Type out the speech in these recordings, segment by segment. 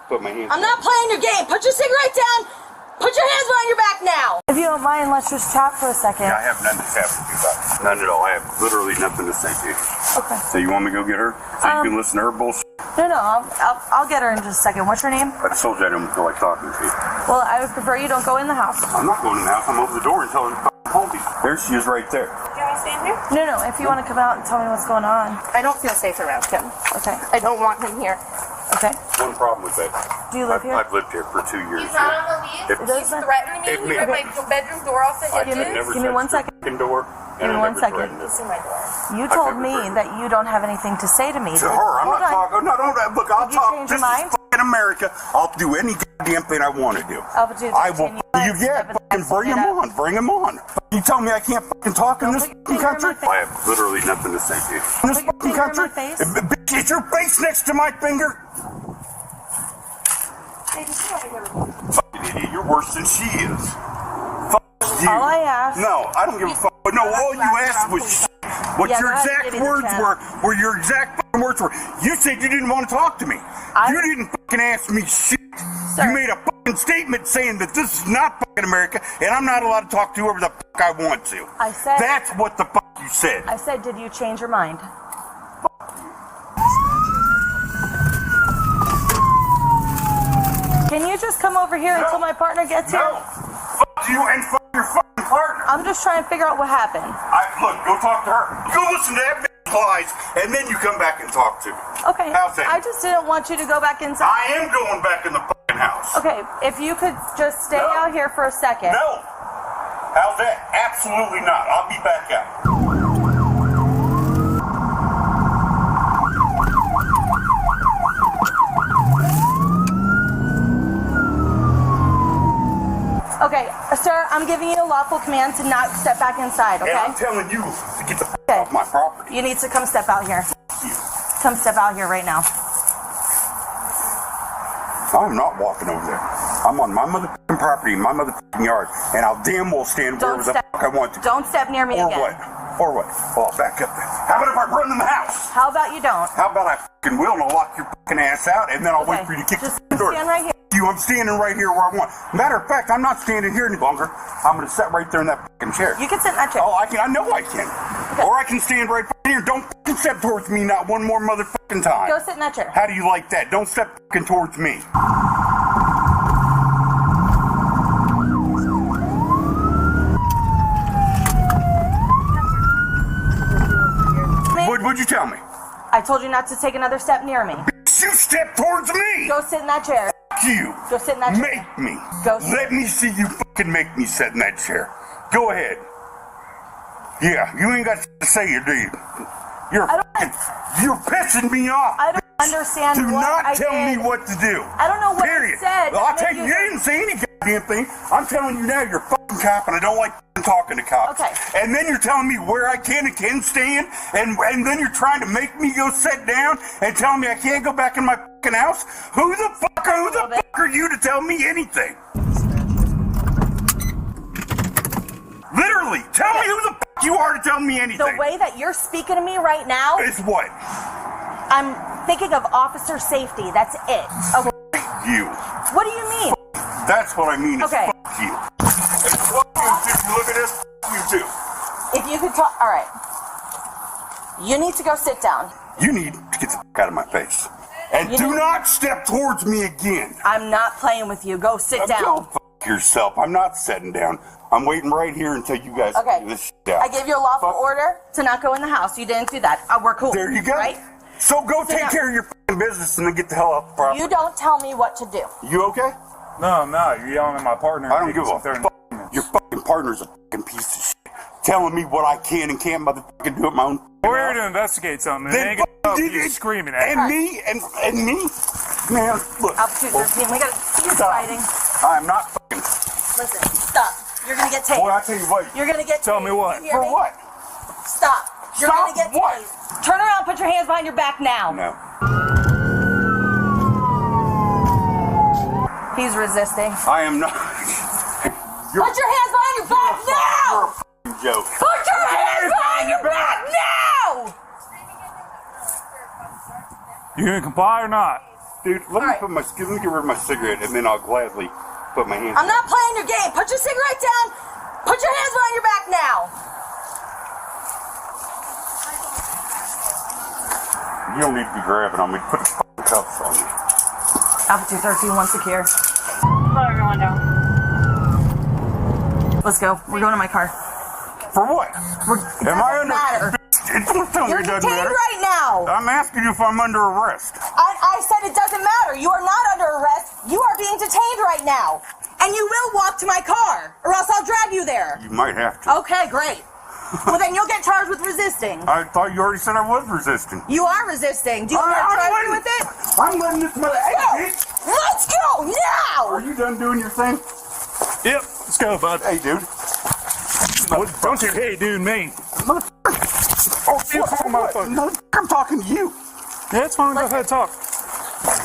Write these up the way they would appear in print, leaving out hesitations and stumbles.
put my hands I'm not playing your game. Put your cigarette down. Put your hands behind your back now. If you don't mind, let's just chat for a second. Yeah, I have nothing to chat with you about. None at all. I have literally nothing to say to you. Okay. So you want me to go get her? So you can listen to her bullshit? No, I'll get her in just a second. What's your name? I just told you I don't feel like talking to you. Well, I would prefer you don't go in the house. I'm not going in the house. I'm over the door and telling her to hold me. There she is right there. Do you want to stand here? No, if you want to come out and tell me what's going on. I don't feel safe around him. Okay. I don't want him here. Okay. One problem with that. Do you live here? I've lived here for 2 years. He's not on the lead. He's threatening me. He ripped my bedroom door off the I hinges. could never Give me touch 1 second. the door. Give me 1 second. You see my door. You told me that you don't have anything to say to me. To her, I'm not talking. No, don't. Look, I'll Did you talk. change This your mind? is fucking America. I'll do any goddamn thing I want to do. Oh, but I will. You get fucking bring them on. Bring them on. You tell me I can't fucking talk in this fucking country? I have literally nothing to say to you. In this fucking country? Bitch, is your face next to my finger? Fucking idiot, you're worse than she is. Fuck you. All I asked. No, I don't give a fuck. No, all you asked was shit. What your exact words were your exact fucking words were. You said you didn't want to talk to me. You didn't fucking ask me shit. You made a fucking statement saying that this is not fucking America and I'm not allowed to talk to whoever the fuck I want to. I said. That's what the fuck you said. I said, did you change your mind? Can you just come over here until my partner gets here? No. Fuck you and fuck your fucking partner. I'm just trying to figure out what happened. Look, go talk to her. Go listen to that bitch's lies, and then you come back and talk to me. Okay. How's that? I just didn't want you to go back inside. I am going back in the fucking house. Okay, if you could just stay out here for a second. No. How's that? Absolutely not. I'll be back out. Okay, sir, I'm giving you a lawful command to not step back inside, okay? And I'm telling you to get the fuck off my property. You need to come step out here. Come step out here right now. I'm not walking over there. I'm on my motherfucking property, my motherfucking yard, and I'll damn well stand wherever the fuck I want to. Don't step near me again. Or what? Oh, back up there. How about if I run in the house? How about you don't? How about I fucking will and I'll lock your fucking ass out and then I'll wait for you to kick Just the door. stand right here. I'm standing right here where I want. Matter of fact, I'm not standing here any longer. I'm gonna sit right there in that fucking chair. You can sit in that chair. Oh, I can. I know I can. Okay. Or I can stand right here. Don't fucking step towards me not one more motherfucking time. Go sit in that chair. How do you like that? Don't step fucking towards me. What'd you tell me? I told you not to take another step near me. You step towards me. Go sit in that chair. You. Go sit in that chair. Make me. Go sit. Let me see you fucking make me sit in that chair. Go ahead. Yeah, you ain't got to say it, do you? You're pissing me off. I don't understand Do what not I tell did. me what to do. I don't know what Period. I said. Well, I'll tell you, you didn't say any goddamn thing. I'm telling you now, you're a fucking cop, and I don't like talking to cops. Okay. And then you're telling me where I can and can't stand, and then you're trying to make me go sit down and telling me I can't go back in my fucking house. Who the fuck are you to tell me anything? Literally, tell me who the fuck you are to tell me anything. The way that you're speaking to me right now is what? I'm thinking of officer safety. That's it. Okay. You. What do you mean? That's what I mean. Okay. Fuck you. And fuck you. If you look at this, you too. If you could talk, all right. You need to go sit down. You need to get the fuck out of my face. And do not step towards me again. I'm not playing with you. Go sit down. Go fuck yourself. I'm not sitting down. I'm waiting right here until you guys figure this shit out. I gave you a lawful order to not go in the house. You didn't do that. We're cool. There you go. Right? So go take care of your fucking business and then get the hell off the property. You don't tell me what to do. You okay? No, I'm not. You're yelling at my partner. I don't give a fuck. Your fucking partner's a fucking piece of shit. Telling me what I can and can't motherfucking do at my own. We're here to investigate something. Then You're screaming at and me. Man, look. Officer 13, we gotta see you fighting. I'm not fucking. Listen, stop. You're gonna get tased. Boy, I tell you what. You're gonna get tased. Tell me what. You hear me? what? Stop. You're Stop gonna get what? tased. Turn around, put your hands behind your back now. No. He's resisting. I am not. Put your hands behind your back now! You're a fucking joke. Put your hands behind your back now! You gonna comply or not? dude. Let me get rid of my cigarette, and then I'll gladly put my hands. I'm not playing your game. Put your cigarette down. Put your hands behind your back now. You don't need to be grabbing on me. Put the fucking cuffs on you. Alpha 213, secure. Slow everyone down. Let's go. We're going to my car. For what? Am I under? Matter. You're It doesn't detained matter. right now. I'm asking you if I'm under arrest. I said it doesn't matter. You are not under arrest. You are being detained right now. And you will walk to my car, or else I'll drag you there. You might have to. Okay, great. Well, then you'll get charged with resisting. I thought you already said I was resisting. You are resisting. Do you want me to charge you with it? I'm letting this mother. Hey, bitch. Let's go now! Are you done doing your thing? Yep, let's go, bud. Hey, dude. Don't you hey, dude, me. Motherfucker. Oh, You call my phone. Motherfucker, I'm talking to you. Yeah, it's fine. Go ahead, talk.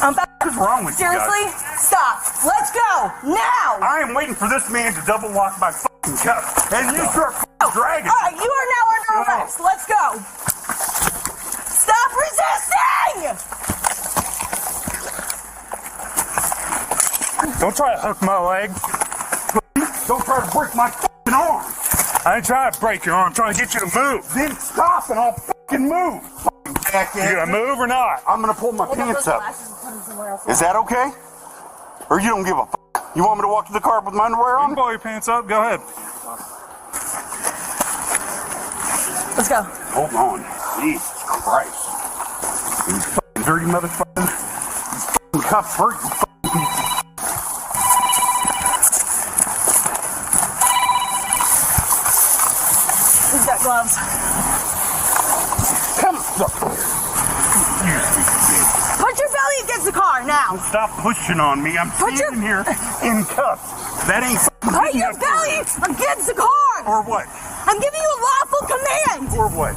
I'm back. What's wrong with Seriously? you guys? Stop. Let's go now! I am waiting for this man to double lock my fucking cuffs, and you start dragging. All right, you are now under arrest. Let's go. Stop resisting! Don't try to hook my leg. Don't try to break my fucking arm. I ain't trying to break your arm. I'm trying to get you to move. Then stop and I'll fucking move. Fucking jackass. You gonna move or not? I'm gonna pull my pants up. Is that okay? Or you don't give a fuck? You want me to walk to the car with my underwear You on? can pull your pants up. Go ahead. Let's go. Hold on. Jesus Christ. You fucking dirty motherfucker. These fucking cuffs hurt, you fucking piece of shit. He's got gloves. Come on. Put your belly against the car now. Stop pushing on me. I'm Put your- standing here in cuffs. That ain't fucking Put big your enough. belly against the car. Or what? I'm giving you a lawful command. Or what?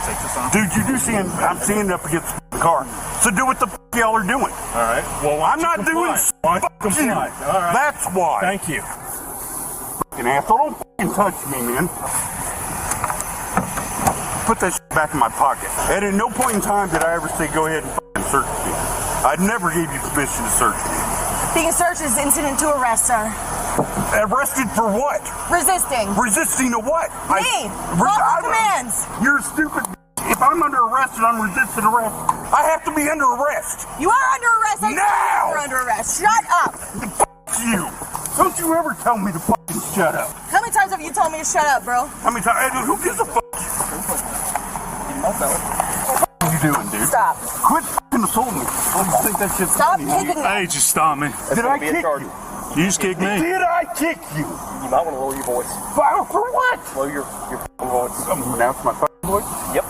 Take this on. Dude, you do see I'm standing up against the car. So do what the fuck y'all are doing. All right. Well, why I'm don't not you doing comply? Why don't fuck you you. comply? All right. That's why. Thank you. Fucking asshole, don't fucking touch me, man. Put that shit back in my pocket. And at no point in time did I ever say go ahead and fucking search me. I never gave you permission to search me. Being searched is incident to arrest, sir. Arrested for what? Resisting. Resisting to what? Me. Lawful commands. You're a stupid. If I'm under arrest and I'm resisting arrest, I have to be under arrest. You are under arrest. I Now! You're under arrest. Shut up. Fuck you. Don't you ever tell me to fucking shut up. How many times have you told me to shut up, bro? How many times? Who gives a fuck? What are you doing, dude? Stop. Quit fucking assaulting me. I don't think that shit's Stop funny. kicking me. Hey, just stop me. Did I kick you? You just kicked me. Did I kick you? You might want to lower your voice. For what? Lower your voice. Now it's my fucking voice? Yep.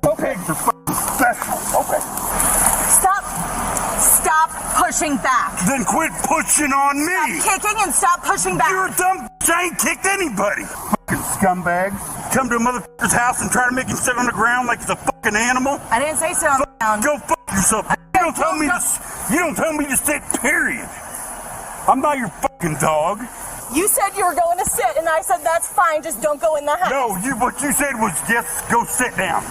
Okay, you're fucking special. Okay. Stop pushing back. Then quit pushing on me. Kicking and stop pushing back. You're a dumb bitch. I ain't kicked anybody. Fucking scumbag. Come to a motherfucker's house and try to make him sit on the ground like he's a fucking animal. I didn't say sit on the ground. Go fuck yourself. You don't tell me to. You don't tell me to sit. Period. I'm not your fucking dog. You said you were going to sit, and I said that's fine. Just don't go in the house. No, what you said was just go sit down.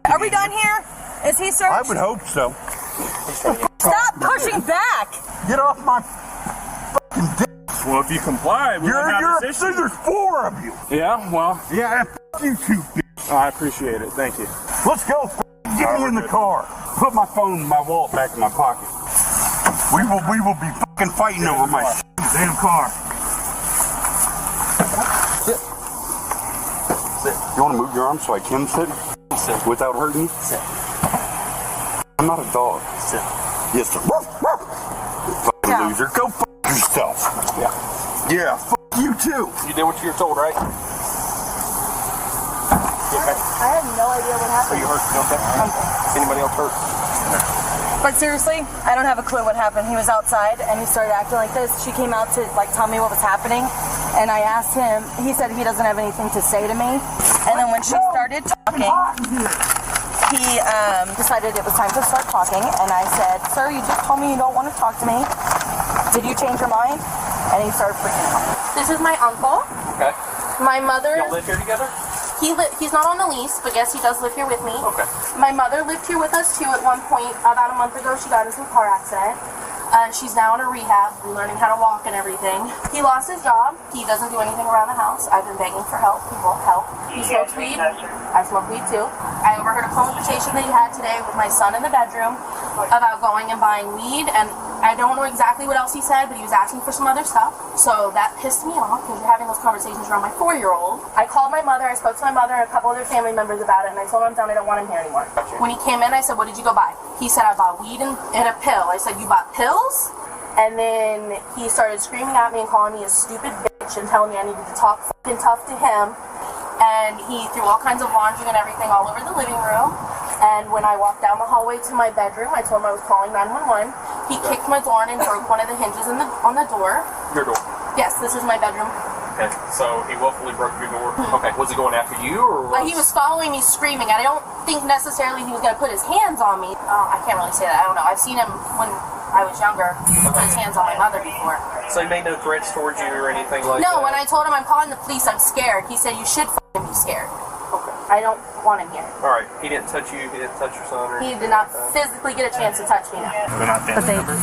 Are we done here? Is he searched? I would hope so. Stop pushing back. Get off my fucking dick. Well, if you comply, we won't have this issue. There's 4 of you. Yeah, well, Yeah, fuck you two, bitch. I appreciate it. Thank you. Let's go. Get me in the car. Put my phone and my wallet back in my pocket. We will be fucking fighting over my damn car. Sit. Sit. You want to move your arm so I can sit? Sit. Without hurting you? Sit. I'm not a dog. Sit. Yes, sir. Fucking Yeah. loser. Go fuck yourself. Yeah. Yeah, fuck you too. You did what you were told, right? I have no idea what Are happened. you hurt? You okay? Is anybody else hurt? But seriously, I don't have a clue what happened. He was outside and he started acting like this. She came out to tell me what was happening, and I asked him. He said he doesn't have anything to say to me. And then when she started talking, he decided it was time to start talking. And I said, "Sir, you just told me you don't want to talk to me. Did you change your mind?" And he started freaking out. This is my uncle. Okay. My mother. Y'all live here together? He's not on the lease, but yes, he does live here with me. Okay. My mother lived here with us too at one point. About a month ago, she got into a car accident. She's now in a rehab, learning how to walk and everything. He lost his job. He doesn't do anything around the house. I've been begging for help. He won't help. He smokes weed. I smoke weed too. I overheard a conversation that he had today with my son in the bedroom about going and buying weed, and I don't know exactly what else he said, but he was asking for some other stuff. So that pissed me off because you're having those conversations around my 4-year-old. I called my mother. I spoke to my mother and a couple other family members about it, and I told him I'm done. I don't want him here anymore. When he came in, I said, "What did you go buy?" He said, "I bought weed and a pill." I said, "You bought pills?" And then he started screaming at me and calling me a stupid bitch and telling me I needed to talk fucking tough to him. And he threw all kinds of laundry and everything all over the living room. And when I walked down the hallway to my bedroom, I told him I was calling 911. He kicked my door in and broke one of the hinges on the door. Your door. Yes, this is my bedroom. Okay, so he willfully broke your door. Okay, was he going after you or was... He was following me screaming. I don't think necessarily he was going to put his hands on me. I can't really say that. I don't know. I've seen him when I was younger put his hands on my mother before. So he made no threats towards you or anything like that? No, when I told him I'm calling the police, I'm scared. He said, "You should be scared." Okay. I don't want him here. Alright, he didn't touch you, he didn't touch your son or... He did not physically get a chance to touch me now. They're not family members?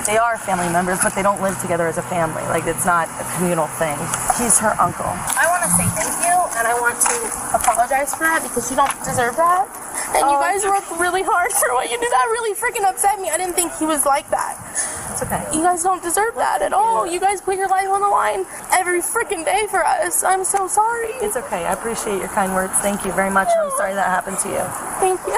They are family members, but they don't live together as a family. Like, it's not a communal thing. He's her uncle. I want to say thank you, and I want to apologize for that because you don't deserve that. And you guys worked really hard for what you did. That really freaking upset me. I didn't think he was like that. It's okay. You guys don't deserve that at all. You guys put your life on the line every freaking day for us. I'm so sorry. It's okay. I appreciate your kind words. Thank you very much. I'm sorry that happened to you. Thank you.